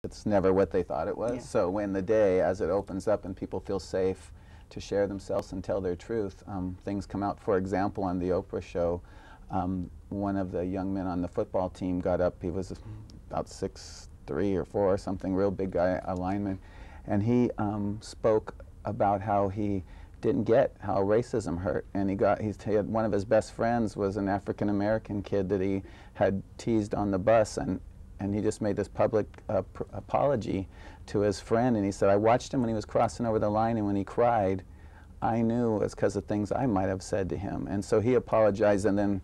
it's never what they thought it was. Yeah. So when the day, as it opens up and people feel safe to share themselves and tell their truth, things come out. For example, on the Oprah show, one of the young men on the football team got up. He was about 6'3" or 4" or something, real big guy, a lineman, and he spoke about how he didn't get how racism hurt, and he had one of his best friends was an African American kid that he had teased on the bus, and he just made this public apology to his friend, and he said, I watched him when he was crossing over the line, and when he cried, I knew it was because of things I might have said to him. And so he apologized, and then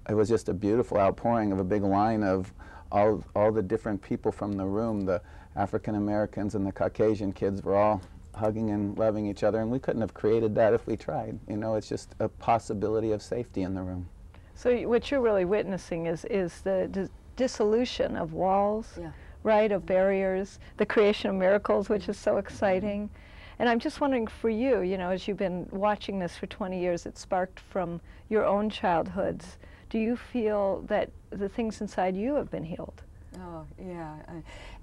it was just a beautiful outpouring of a big line of all the different people from the room. The African Americans and the Caucasian kids were all hugging and loving each other, and we couldn't have created that if we tried. You know, it's just a possibility of safety in the room. So what you're really witnessing is the dissolution of walls, Yeah. right, of barriers, the creation of miracles, which is so exciting. And I'm just wondering for you, you know, as you've been watching this for 20 years, it sparked from your own childhoods. Do you feel that the things inside you have been healed? Oh, yeah.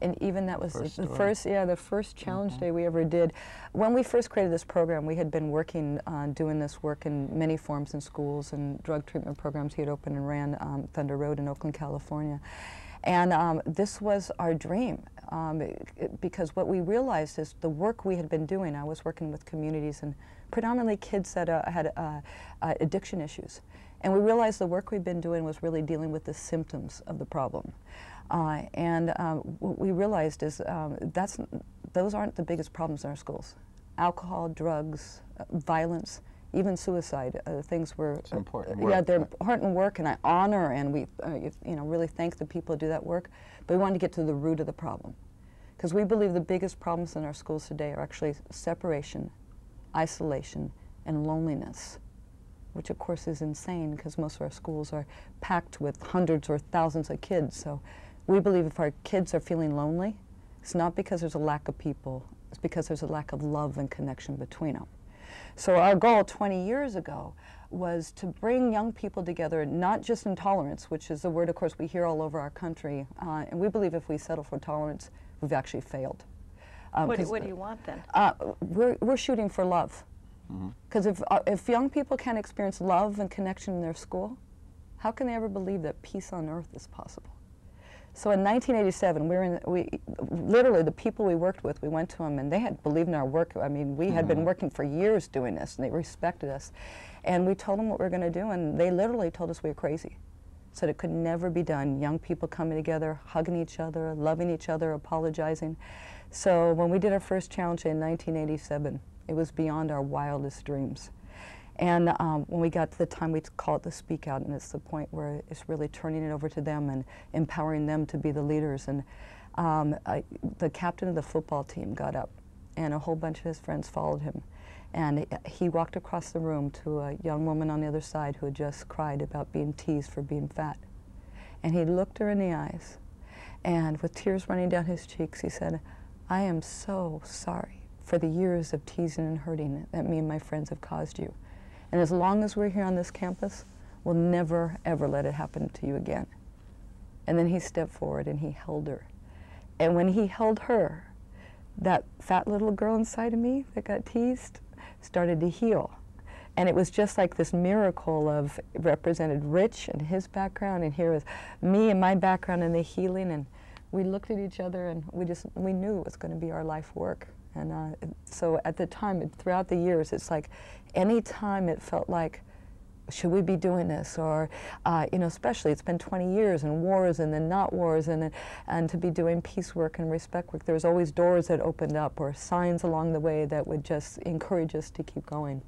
And even that was First the story. first, yeah, the first challenge day we ever did. When we first created this program, we had been working on doing this work in many forms in schools and drug treatment programs. He had opened and ran Thunder Road in Oakland, California. And this was our dream, because what we realized is the work we had been doing, I was working with communities and predominantly kids that had addiction issues. And we realized the work we'd been doing was really dealing with the symptoms of the problem. What we realized is those aren't the biggest problems in our schools. Alcohol, drugs, violence, even suicide, things were important yeah, work, they're right. important work, and I honor and we you know, really thank the people who do that work. But we wanted to get to the root of the problem, because we believe the biggest problems in our schools today are actually separation, isolation, and loneliness, which of course is insane because most of our schools are packed with hundreds or thousands of kids. So we believe if our kids are feeling lonely, it's not because there's a lack of people, it's because there's a lack of love and connection between them. So our goal 20 years ago was to bring young people together, not just in tolerance, which is the word, of course, we hear all over our country, and we believe if we settle for tolerance, we've actually failed. What do you want then? We're shooting for love. Because if young people can't experience love and connection in their school, how can they ever believe that peace on earth is possible? So in 1987, literally the people we worked with, we went to them and they had believed in our work. I mean, we had been working for years doing this and they respected us. And we told them what we were going to do, and they literally told us we were crazy. Said it could never be done. Young people coming together, hugging each other, loving each other, apologizing. So when we did our first challenge in 1987, it was beyond our wildest dreams. And when we got to the time, we call it the speak out, and it's the point where it's really turning it over to them and empowering them to be the leaders. And the captain of the football team got up, and a whole bunch of his friends followed him. And he walked across the room to a young woman on the other side who had just cried about being teased for being fat. And he looked her in the eyes, and with tears running down his cheeks, he said, I am so sorry for the years of teasing and hurting that me and my friends have caused you. And as long as we're here on this campus, we'll never, ever let it happen to you again. And then he stepped forward and he held her. And when he held her, that fat little girl inside of me that got teased started to heal. And it was just like this miracle of, it represented Rich and his background, and here was me and my background and the healing. And we looked at each other and we knew it was going to be our life work. And so at the time, throughout the years, it's like any time it felt like, should we be doing this? Or, you know, especially it's been 20 years and wars and then not wars, and to be doing peace work and respect work, there was always doors that opened up or signs along the way that would just encourage us to keep going.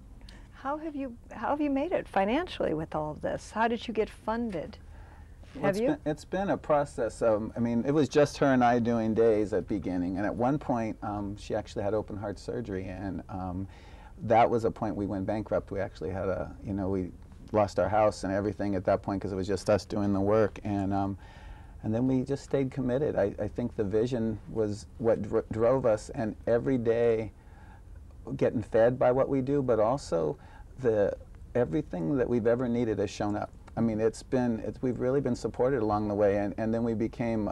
How have you made it financially with all of this? How did you get funded? Well, it's been a process. I mean, it was just her and I doing days at beginning, and at one point she actually had open heart surgery, and that was a point we went bankrupt. We actually had we lost our house and everything at that point because it was just us doing the work, and then we just stayed committed. I think the vision was what drove us, and every day getting fed by what we do, but also everything that we've ever needed has shown up. I mean, we've really been supported along the way, and then we became,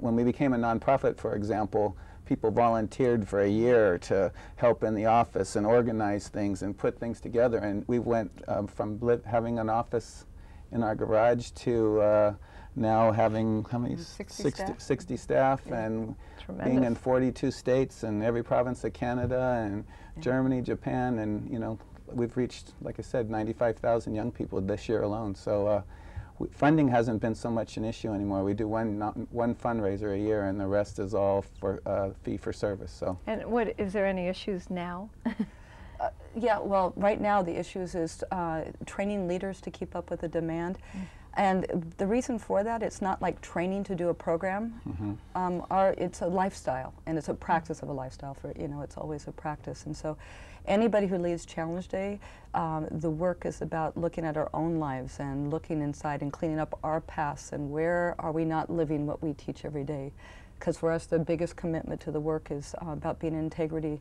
when we became a nonprofit, for example, people volunteered for a year to help in the office and organize things and put things together, and we went from having an office in our garage to now having, how many? 60 staff, yeah. And Tremendous. Being in 42 states and every province of Canada and Germany, Japan, and we've reached, like I said, 95,000 young people this year alone. So funding hasn't been so much an issue anymore. We do one fundraiser a year, and the rest is all for fee for service. So. And is there any issues now? Yeah, well, right now the issues is training leaders to keep up with the demand. And the reason for that, it's not like training to do a program. It's a lifestyle, and it's a practice of a lifestyle. It's always a practice. And so anybody who leads Challenge Day, the work is about looking at our own lives and looking inside and cleaning up our pasts and where are we not living what we teach every day. Because for us, the biggest commitment to the work is about being in integrity.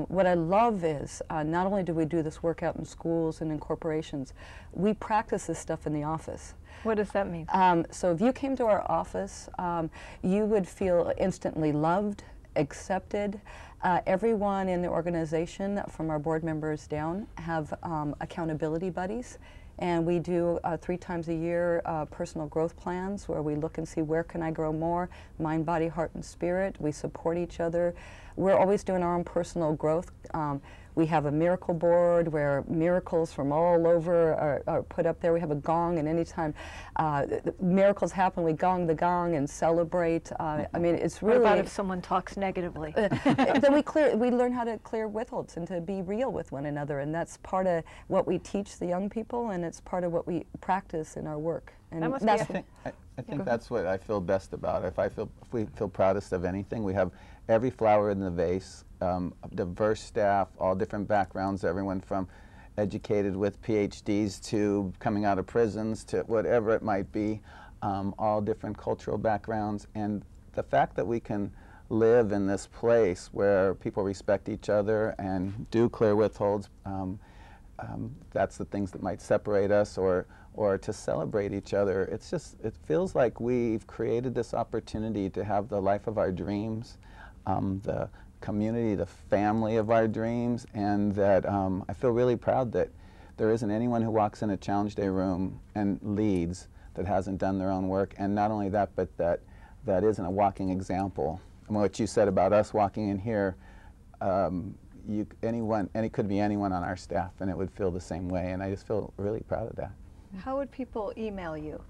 What I love is not only do we do this work out in schools and in corporations, we practice this stuff in the office. What does that mean? So if you came to our office, you would feel instantly loved, accepted. Everyone in the organization, from our board members down, have accountability buddies. And we do 3 times a year personal growth plans where we look and see where can I grow more, mind, body, heart, and spirit. We support each other. We're always doing our own personal growth. We have a miracle board where miracles from all over are put up there. We have a gong, and anytime miracles happen, we gong the gong and celebrate. I mean, it's really... What about if someone talks negatively? Then we learn how to clear withholds and to be real with one another, and that's part of what we teach the young people, and it's part of what we practice in our work. And that must that's be I think that's what I feel best about. If we feel proudest of anything, we have every flower in the vase, diverse staff, all different backgrounds, everyone from educated with PhDs to coming out of prisons to whatever it might be, all different cultural backgrounds. And the fact that we can live in this place where people respect each other and do clear withholds, that's the things that might separate us, or to celebrate each other. It's just, it feels like we've created this opportunity to have the life of our dreams, the community, the family of our dreams, and that I feel really proud that there isn't anyone who walks in a Challenge Day room and leads that hasn't done their own work, and not only that, but that isn't a walking example. And what you said about us walking in here, it could be anyone on our staff, and it would feel the same way, and I just feel really proud of that. How would people email you?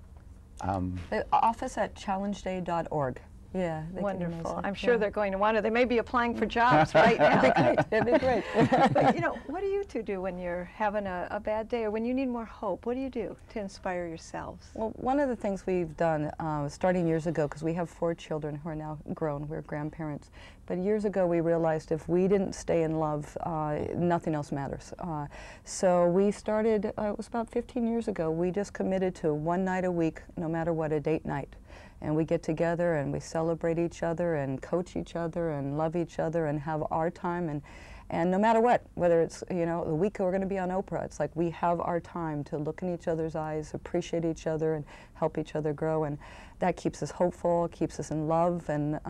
The office at challengeday.org. Yeah, wonderful. I'm sure they're going to want to. They may be applying for jobs right now. That'd be great. But what do you two do when you're having a bad day or when you need more hope? What do you do to inspire yourselves? Well, one of the things we've done, starting years ago, because we have 4 children who are now grown, we're grandparents, but years ago we realized if we didn't stay in love, nothing else matters. So we started, it was about 15 years ago, we just committed to 1 night a week, no matter what, a date night. And we get together and we celebrate each other and coach each other and love each other and have our time, and no matter what, whether it's the week we're going to be on Oprah, it's like we have our time to look in each other's eyes, appreciate each other, and help each other grow, and that keeps us hopeful, keeps us in love, and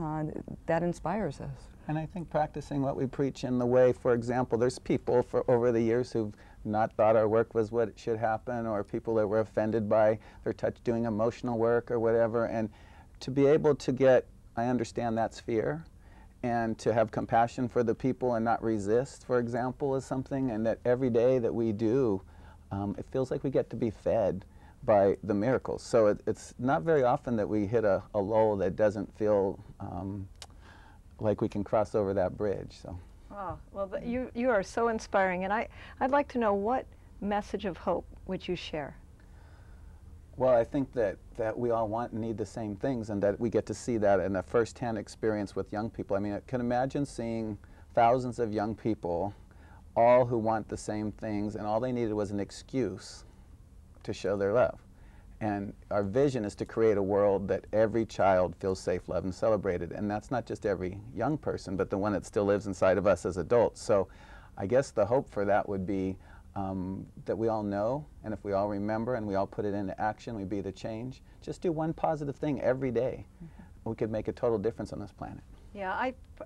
that inspires us. And I think practicing what we preach in the way, for example, there's people over the years who've not thought our work was what should happen, or people that were offended by their touch doing emotional work or whatever, and to be able to get, I understand that's fear, and to have compassion for the people and not resist, for example, is something, and that every day that we do, it feels like we get to be fed by the miracles. So it's not very often that we hit a lull that doesn't feel like we can cross over that bridge. So. Oh, well, you are so inspiring, and I'd like to know, what message of hope would you share? Well, I think that we all want and need the same things, and that we get to see that in a first-hand experience with young people. I mean, I can imagine seeing thousands of young people, all who want the same things, and all they needed was an excuse to show their love. And our vision is to create a world that every child feels safe, loved, and celebrated. And that's not just every young person, but the one that still lives inside of us as adults. So I guess the hope for that would be that we all know, and if we all remember and we all put it into action, we be the change. Just do one positive thing every day. We could make a total difference on this planet. Yeah,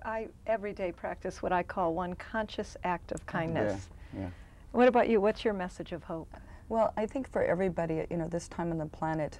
I every day practice what I call one conscious act of kindness. Yeah. What about you? What's your message of hope? Well, I think for everybody, you know, this time on the planet,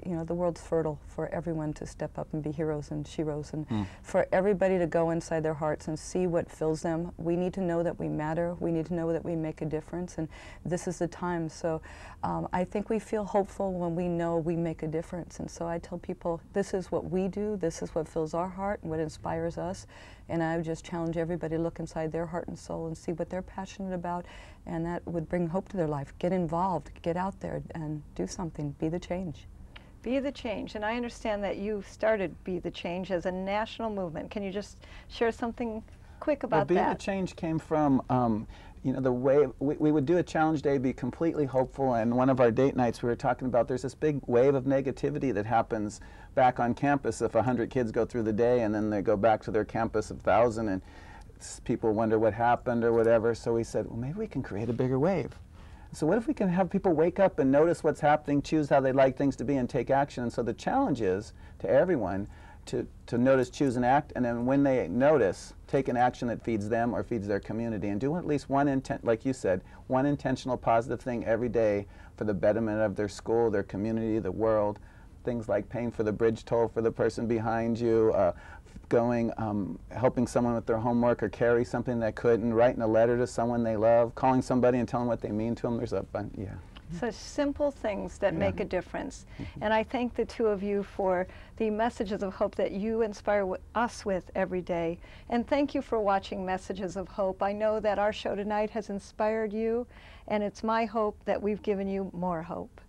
you know, the world's fertile for everyone to step up and be heroes and sheroes, and for everybody to go inside their hearts and see what fills them. We need to know that we matter. We need to know that we make a difference, and this is the time. So I think we feel hopeful when we know we make a difference. And so I tell people, this is what we do, this is what fills our heart and what inspires us. And I would just challenge everybody to look inside their heart and soul and see what they're passionate about, and that would bring hope to their life. Get involved, get out there and do something, be the change. Be the Change, and I understand that you started Be the Change as a national movement. Can you just share something quick about that? Be the Change came from, you know, the way we would do a challenge day, be completely hopeful, and one of our date nights we were talking about there's this big wave of negativity that happens back on campus if 100 kids go through the day and then they go back to their campus of 1,000 and people wonder what happened or whatever. So we said, well, maybe we can create a bigger wave. So what if we can have people wake up and notice what's happening, choose how they'd like things to be, and take action? And so the challenge is to everyone to notice, choose, and act, and then when they notice, take an action that feeds them or feeds their community, and do at least one like you said, one intentional positive thing every day for the betterment of their school, their community, the world. Things like paying for the bridge toll for the person behind you, helping someone with their homework or carry something they couldn't, writing a letter to someone they love, calling somebody and telling what they mean to them. There's a bunch, yeah. Such simple things that make a difference. And I thank the two of you for the messages of hope that you inspire us with every day. And thank you for watching Messages of Hope. I know that our show tonight has inspired you, and it's my hope that we've given you more hope.